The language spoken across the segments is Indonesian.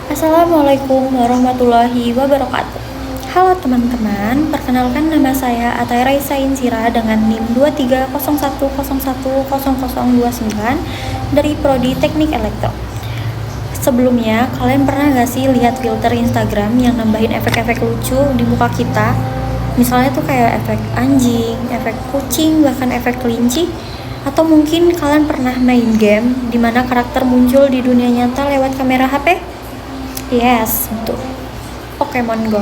Assalamualaikum warahmatullahi wabarakatuh. Halo teman-teman, perkenalkan nama saya Atay Raisa Insira dengan NIM 2301010029 dari Prodi Teknik Elektro. Sebelumnya, kalian pernah gak sih lihat filter Instagram yang nambahin efek-efek lucu di muka kita? Misalnya tuh kayak efek anjing, efek kucing, bahkan efek kelinci. Atau mungkin kalian pernah main game di mana karakter muncul di dunia nyata lewat kamera HP? Yes, betul. Pokemon Go.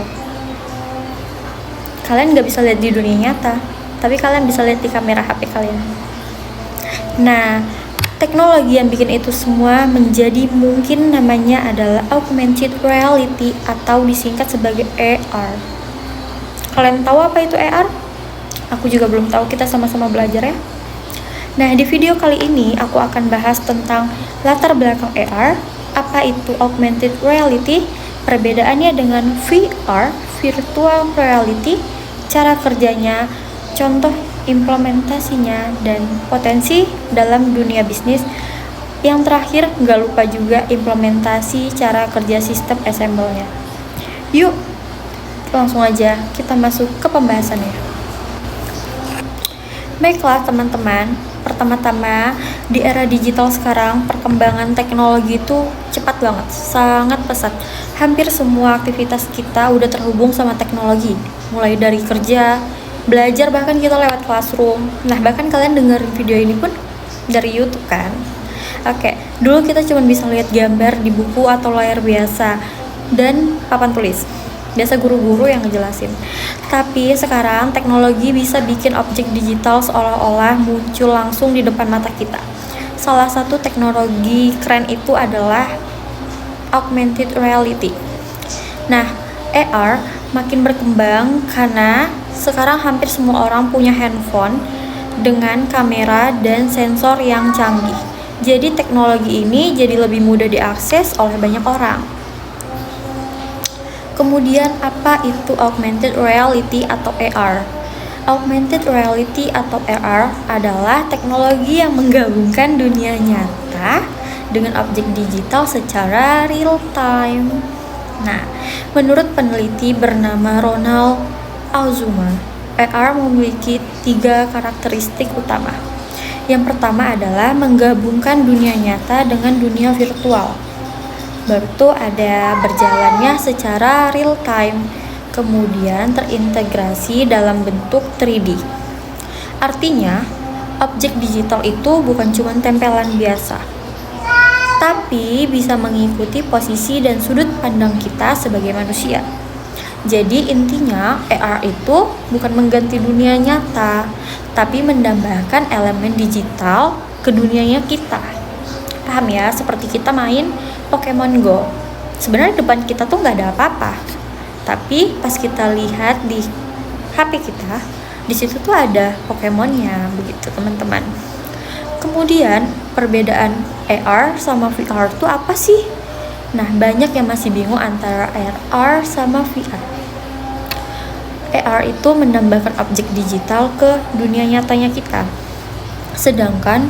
Kalian gak bisa lihat di dunia nyata, tapi kalian bisa lihat di kamera HP kalian. Nah, teknologi yang bikin itu semua menjadi mungkin namanya adalah augmented reality atau disingkat sebagai AR. Kalian tahu apa itu AR? Aku juga belum tahu, kita sama-sama belajar ya. Nah, di video kali ini aku akan bahas tentang latar belakang AR, apa itu augmented reality, perbedaannya dengan VR, virtual reality, cara kerjanya, contoh implementasinya, dan potensi dalam dunia bisnis. Yang terakhir, nggak lupa juga implementasi cara kerja sistem assemble-nya. Yuk, langsung aja kita masuk ke pembahasannya. Baiklah teman-teman, pertama-tama di era digital sekarang perkembangan teknologi itu cepat banget, sangat pesat. Hampir semua aktivitas kita udah terhubung sama teknologi, mulai dari kerja, belajar, bahkan kita lewat classroom. Nah, bahkan kalian dengerin video ini pun dari YouTube kan. Oke, dulu kita cuma bisa lihat gambar di buku atau layar biasa dan papan tulis. Biasa guru-guru yang ngejelasin. Tapi sekarang teknologi bisa bikin objek digital seolah-olah muncul langsung di depan mata kita. Salah satu teknologi keren itu adalah augmented reality. Nah, AR makin berkembang karena sekarang hampir semua orang punya handphone dengan kamera dan sensor yang canggih. Jadi teknologi ini jadi lebih mudah diakses oleh banyak orang. Kemudian apa itu augmented reality atau AR? Augmented reality atau AR adalah teknologi yang menggabungkan dunia nyata dengan objek digital secara real time. Nah, menurut peneliti bernama Ronald Alzuma, AR memiliki 3 karakteristik utama. Yang pertama adalah menggabungkan dunia nyata dengan dunia virtual. Baru tuh ada berjalannya secara real time, kemudian terintegrasi dalam bentuk 3D. Artinya, objek digital itu bukan cuma tempelan biasa, tapi bisa mengikuti posisi dan sudut pandang kita sebagai manusia. Jadi intinya AR itu bukan mengganti dunia nyata, tapi menambahkan elemen digital ke dunianya kita. Paham ya? Seperti kita main Pokemon Go. Sebenarnya depan kita tuh nggak ada apa-apa, tapi pas kita lihat di HP kita, di situ tuh ada Pokemonnya, begitu teman-teman. Kemudian perbedaan AR sama VR tuh apa sih? Nah, banyak yang masih bingung antara AR sama VR. AR itu menambahkan objek digital ke dunia nyatanya kita, sedangkan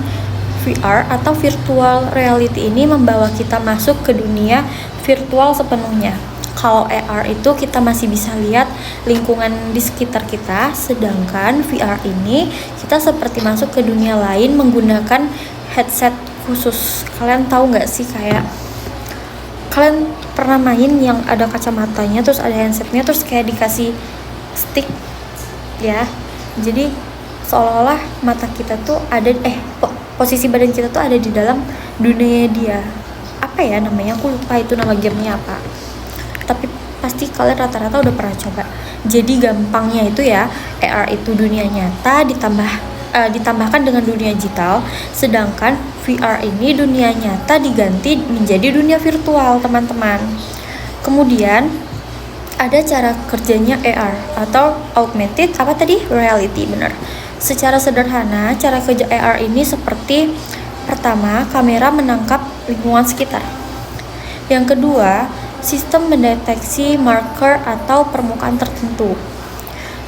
VR atau virtual reality ini membawa kita masuk ke dunia virtual sepenuhnya. Kalau AR itu kita masih bisa lihat lingkungan di sekitar kita, sedangkan VR ini kita seperti masuk ke dunia lain menggunakan headset khusus. Kalian tahu nggak sih, kayak kalian pernah main yang ada kacamatanya, terus ada handsetnya, terus kayak dikasih stick ya. Jadi seolah-olah mata kita tuh ada posisi badan kita tuh ada di dalam dunia dia. Apa ya namanya, aku lupa itu nama gamenya apa, tapi pasti kalian rata-rata udah pernah coba. Jadi gampangnya itu ya, AR itu dunia nyata ditambahkan dengan dunia digital, sedangkan VR ini dunia nyata diganti menjadi dunia virtual, teman-teman. Kemudian ada cara kerjanya AR atau augmented reality, bener. Secara sederhana, cara kerja AR ini seperti pertama, kamera menangkap lingkungan sekitar. Yang kedua, sistem mendeteksi marker atau permukaan tertentu.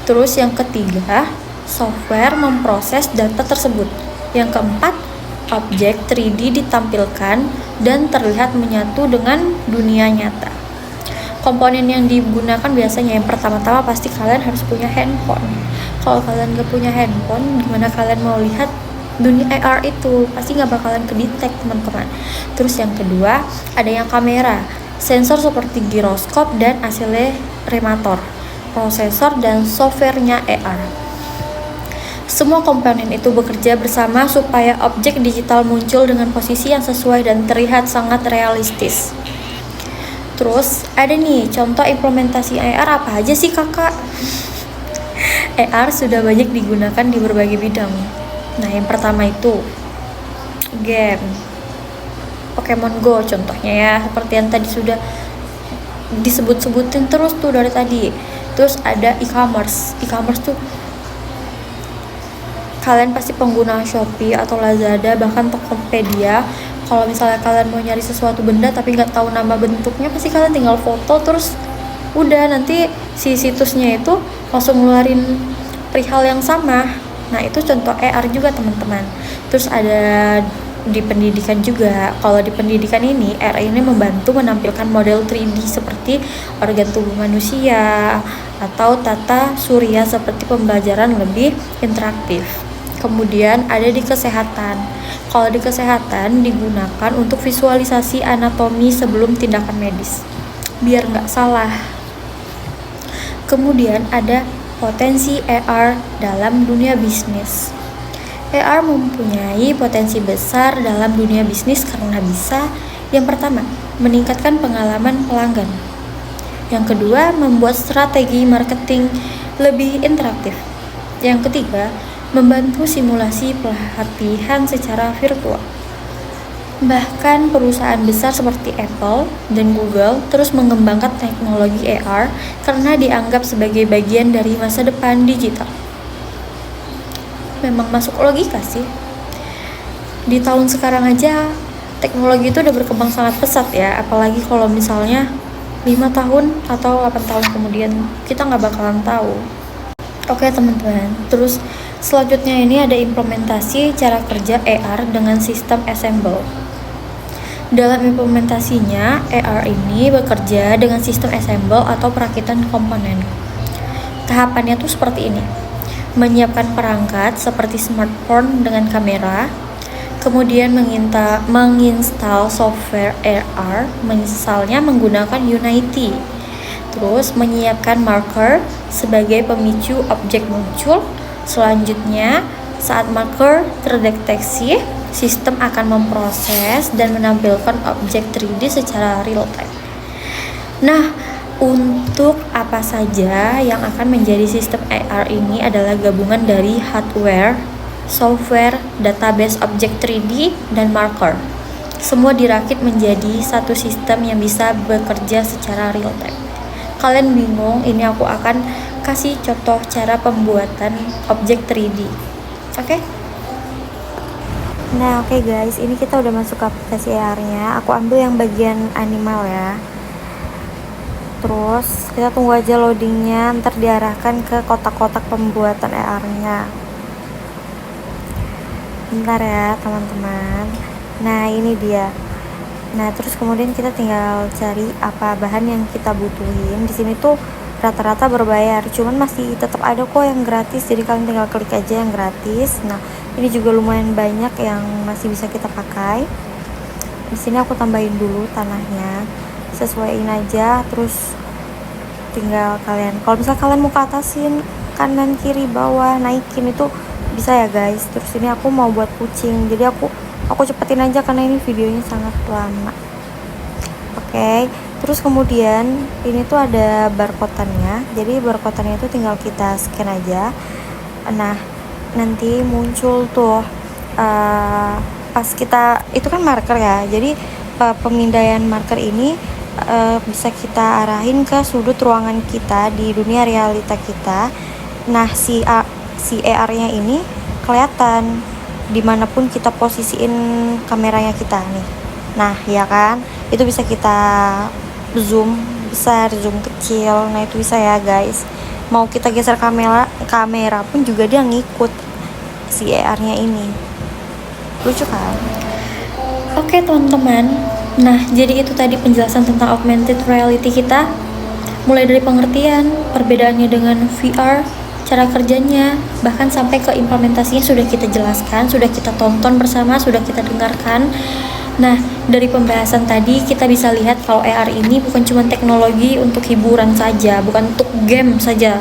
Terus yang ketiga, software memproses data tersebut. Yang keempat, objek 3D ditampilkan dan terlihat menyatu dengan dunia nyata. Komponen yang digunakan biasanya, yang pertama-tama pasti kalian harus punya handphone. Kalau kalian gak punya handphone, gimana kalian mau lihat dunia AR itu? Pasti gak bakalan kedetek, teman-teman. Terus yang kedua, ada yang kamera, sensor seperti giroskop dan akselerator, prosesor dan softwarenya AR. Semua komponen itu bekerja bersama supaya objek digital muncul dengan posisi yang sesuai dan terlihat sangat realistis. Terus ada nih contoh implementasi AR apa aja sih kakak? AR sudah banyak digunakan di berbagai bidang. Nah, yang pertama itu game Pokemon Go contohnya ya, seperti yang tadi sudah disebut-sebutin terus tuh dari tadi. Terus ada e-commerce tuh kalian pasti pengguna Shopee atau Lazada, bahkan Tokopedia. Kalau misalnya kalian mau nyari sesuatu benda tapi nggak tahu nama bentuknya, pasti kalian tinggal foto terus udah, nanti si situsnya itu langsung ngeluarin perihal yang sama. Nah, itu contoh AR juga teman-teman. Terus ada di pendidikan juga. Kalau di pendidikan ini, AR ini membantu menampilkan model 3D seperti organ tubuh manusia atau tata surya seperti pembelajaran lebih interaktif. Kemudian ada di kesehatan. Kalau di kesehatan digunakan untuk visualisasi anatomi sebelum tindakan medis, biar nggak salah. Kemudian ada potensi AR dalam dunia bisnis. AR mempunyai potensi besar dalam dunia bisnis karena bisa, yang pertama, meningkatkan pengalaman pelanggan. Yang kedua, membuat strategi marketing lebih interaktif. Yang ketiga, membantu simulasi pelatihan secara virtual. Bahkan perusahaan besar seperti Apple dan Google terus mengembangkan teknologi AR karena dianggap sebagai bagian dari masa depan digital. Memang masuk logika sih. Di tahun sekarang aja teknologi itu udah berkembang sangat pesat ya, apalagi kalau misalnya 5 tahun atau 8 tahun kemudian kita nggak bakalan tahu. Oke teman-teman, terus selanjutnya ini ada implementasi cara kerja AR dengan sistem assemble. Dalam implementasinya, AR ini bekerja dengan sistem assemble atau perakitan komponen. Tahapannya tuh seperti ini. Menyiapkan perangkat seperti smartphone dengan kamera, kemudian menginstal software AR, misalnya menggunakan Unity. Terus menyiapkan marker sebagai pemicu objek muncul. Selanjutnya, saat marker terdeteksi, sistem akan memproses dan menampilkan objek 3D secara real time. Nah, untuk apa saja yang akan menjadi sistem AR ini adalah gabungan dari hardware, software, database objek 3D, dan marker. Semua dirakit menjadi satu sistem yang bisa bekerja secara real time. Kalian bingung, ini aku akan kasih contoh cara pembuatan objek 3D. Oke? Nah, oke guys, ini kita udah masuk ke aplikasi AR-nya. Aku ambil yang bagian animal ya. Terus kita tunggu aja loadingnya, ntar diarahkan ke kotak-kotak pembuatan AR-nya. Bentar ya teman-teman. Nah, ini dia. Nah, terus kemudian kita tinggal cari apa bahan yang kita butuhin. Di sini tuh rata-rata berbayar, cuman masih tetap ada kok yang gratis, jadi kalian tinggal klik aja yang gratis. Nah, ini juga lumayan banyak yang masih bisa kita pakai. Di sini aku tambahin dulu tanahnya, sesuaiin aja, terus tinggal kalian, kalau misalnya kalian mau ke atasin kanan kiri bawah naikin itu bisa ya guys. Terus ini aku mau buat kucing, jadi aku cepetin aja karena ini videonya sangat lama. Oke, terus kemudian ini tuh ada barcode-nya, jadi barcode-nya itu tinggal kita scan aja. Nah, nanti muncul tuh pas kita itu kan marker ya, jadi pemindaian marker ini bisa kita arahin ke sudut ruangan kita di dunia realita kita. Nah, si AR-nya ini kelihatan dimanapun kita posisiin kameranya kita nih. Nah, ya kan, itu bisa kita zoom besar, zoom kecil. Nah, itu bisa ya guys. Mau kita geser kamera pun juga dia ngikut si AR-nya ini. Lucu kan? Oke teman-teman, nah jadi itu tadi penjelasan tentang augmented reality kita. Mulai dari pengertian, perbedaannya dengan VR, cara kerjanya, bahkan sampai ke implementasinya sudah kita jelaskan, sudah kita tonton bersama, sudah kita dengarkan. Nah, dari pembahasan tadi kita bisa lihat kalau AR ini bukan cuma teknologi untuk hiburan saja, bukan untuk game saja,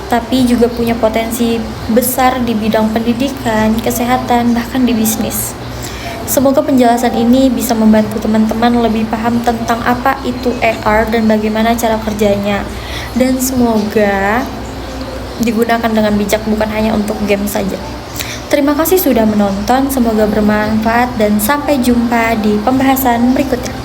tapi juga punya potensi besar di bidang pendidikan, kesehatan, bahkan di bisnis. Semoga penjelasan ini bisa membantu teman-teman lebih paham tentang apa itu AR dan bagaimana cara kerjanya. Dan semoga digunakan dengan bijak, bukan hanya untuk game saja. Terima kasih sudah menonton, semoga bermanfaat dan sampai jumpa di pembahasan berikutnya.